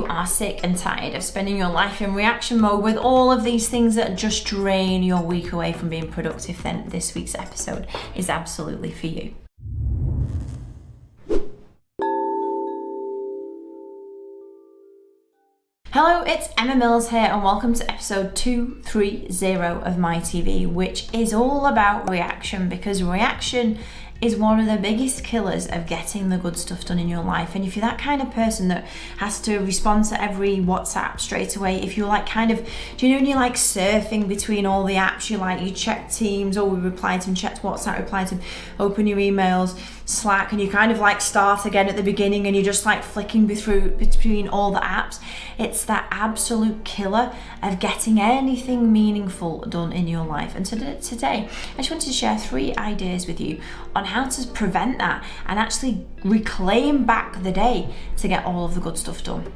you are sick and tired of spending your life in reaction mode with all of these things that just drain your week away from being productive, then this week's episode is absolutely for you. Hello, it's Emma Mills here and welcome to episode 230 of My TV, which is all about reaction, because reaction is one of the biggest killers of getting the good stuff done in your life. And if you're that kind of person that has to respond to every WhatsApp straight away, if you're like kind of, do you know when you're like surfing between all the apps, you check Teams, or we reply to them, check WhatsApp, reply to them, open your emails, Slack, and you kind of like start again at the beginning and you're just like flicking between all the apps. It's that absolute killer of getting anything meaningful done in your life. And today I just wanted to share 3 ideas with you on how to prevent that and actually reclaim back the day to get all of the good stuff done.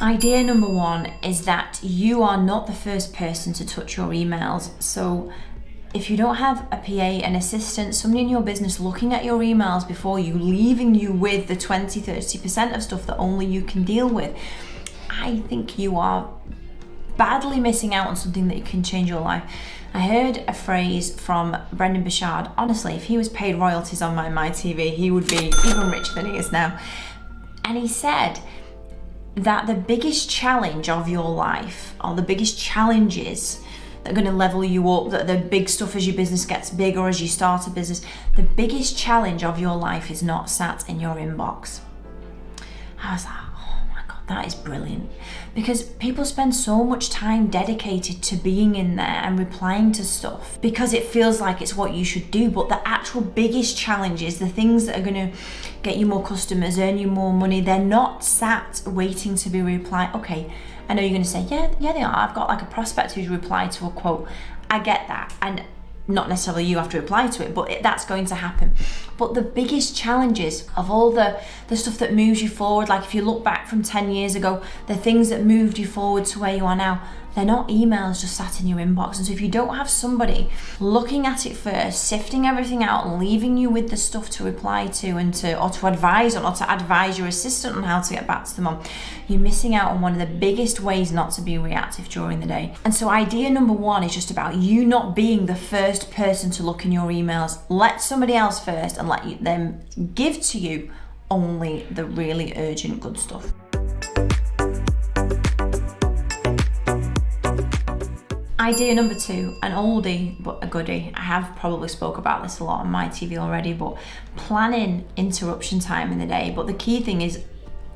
Idea number 1 is that you are not the first person to touch your emails. So if you don't have a PA, an assistant, somebody in your business looking at your emails before you, leaving you with the 20-30% of stuff that only you can deal with, I think you are badly missing out on something that can change your life. I heard a phrase from Brendan Burchard. Honestly, if he was paid royalties on my TV, he would be even richer than he is now. And he said that the biggest challenge of your life, or the biggest challenges that are going to level you up, that the big stuff as your business gets big or as you start a business, the biggest challenge of your life is not sat in your inbox. I was like, oh my God, that is brilliant. Because people spend so much time dedicated to being in there and replying to stuff because it feels like it's what you should do. But the actual biggest challenges, the things that are going to get you more customers, earn you more money, they're not sat waiting to be replied. Okay, I know you're going to say, yeah, they are. I've got like a prospect who's replied to a quote. I get that. And not necessarily you have to reply to it, but that's going to happen. But the biggest challenges of all the stuff that moves you forward, like if you look back from 10 years ago, the things that moved you forward to where you are now, they're not emails just sat in your inbox. And so if you don't have somebody looking at it first, sifting everything out and leaving you with the stuff to reply to or to advise on, or to advise your assistant on how to get back to them on, you're missing out on one of the biggest ways not to be reactive during the day. And so idea number 1 is just about you not being the first person to look in your emails. Let somebody else first and let them give to you only the really urgent good stuff. Idea number 2, an oldie but a goodie. I have probably spoke about this a lot on My TV already, but planning interruption time in the day. But the key thing is,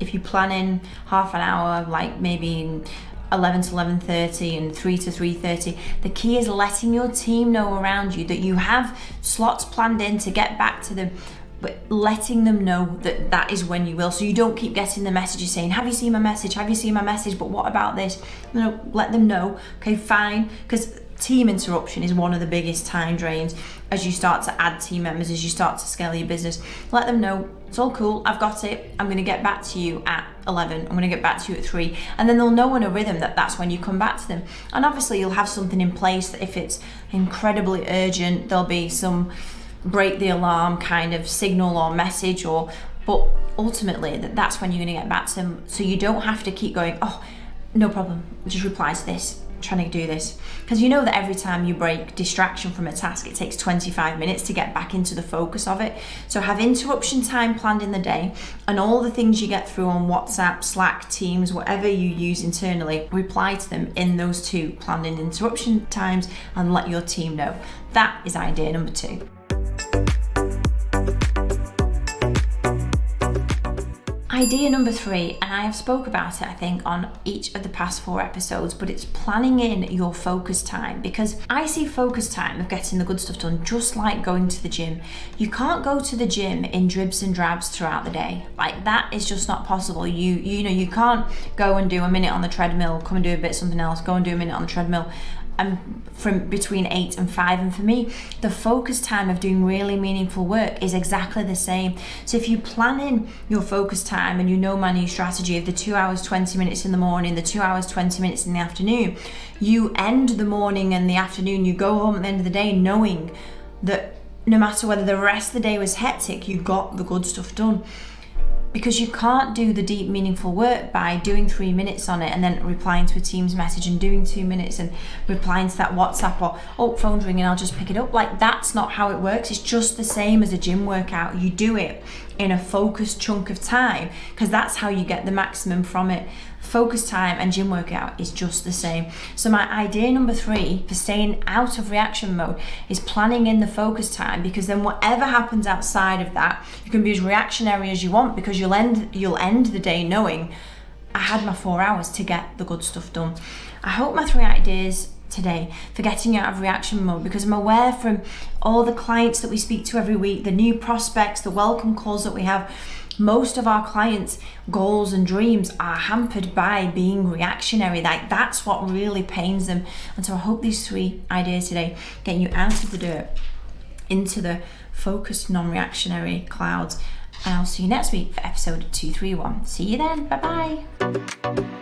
if you plan in half an hour, like maybe 11 to 11:30 and 3 to 3:30, the key is letting your team know around you that you have slots planned in to get back to them, but letting them know that that is when you will. So you don't keep getting the messages saying, have you seen my message? Have you seen my message? But what about this? No, let them know. Okay, fine. Because team interruption is one of the biggest time drains as you start to add team members, as you start to scale your business. Let them know it's all cool. I've got it. I'm going to get back to you at 11. I'm going to get back to you at 3. And then they'll know in a rhythm that that's when you come back to them. And obviously you'll have something in place that if it's incredibly urgent, there'll be some break the alarm kind of signal or message, but ultimately that's when you're going to get back to them. So you don't have to keep going, oh, no problem, just reply to this, I'm trying to do this. Because you know that every time you break distraction from a task, it takes 25 minutes to get back into the focus of it. So have interruption time planned in the day, and all the things you get through on WhatsApp, Slack, Teams, whatever you use internally, reply to them in those 2 planned in interruption times and let your team know. That is idea number 2. Idea number 3, and I have spoke about it I think on each of the past 4 episodes, but it's planning in your focus time, because I see focus time of getting the good stuff done just like going to the gym. You can't go to the gym in dribs and drabs throughout the day. Like, that is just not possible. You can't go and do a minute on the treadmill, come and do a bit something else, go and do a minute on the treadmill. From between 8 and 5, and for me the focus time of doing really meaningful work is exactly the same. So if you plan in your focus time, and you know my new strategy of the 2 hours 20 minutes in the morning, the 2 hours 20 minutes in the afternoon, you end the morning and the afternoon, you go home at the end of the day knowing that no matter whether the rest of the day was hectic, you got the good stuff done. Because you can't do the deep, meaningful work by doing 3 minutes on it and then replying to a Teams message and doing 2 minutes and replying to that WhatsApp, or, oh, phone's ringing, I'll just pick it up. Like, that's not how it works. It's just the same as a gym workout. You do it in a focused chunk of time because that's how you get the maximum from it. Focus time and gym workout is just the same. So my idea number 3 for staying out of reaction mode is planning in the focus time, because then whatever happens outside of that, you can be as reactionary as you want, because you'll end the day knowing I had my 4 hours to get the good stuff done. I hope my 3 ideas today for getting out of reaction mode, because I'm aware from all the clients that we speak to every week, the new prospects, the welcome calls that we have, most of our clients' goals and dreams are hampered by being reactionary. Like, that's what really pains them. And so I hope these 3 ideas today get you out of the dirt into the focused, non-reactionary clouds. And I'll see you next week for episode 231. See you then. Bye-bye.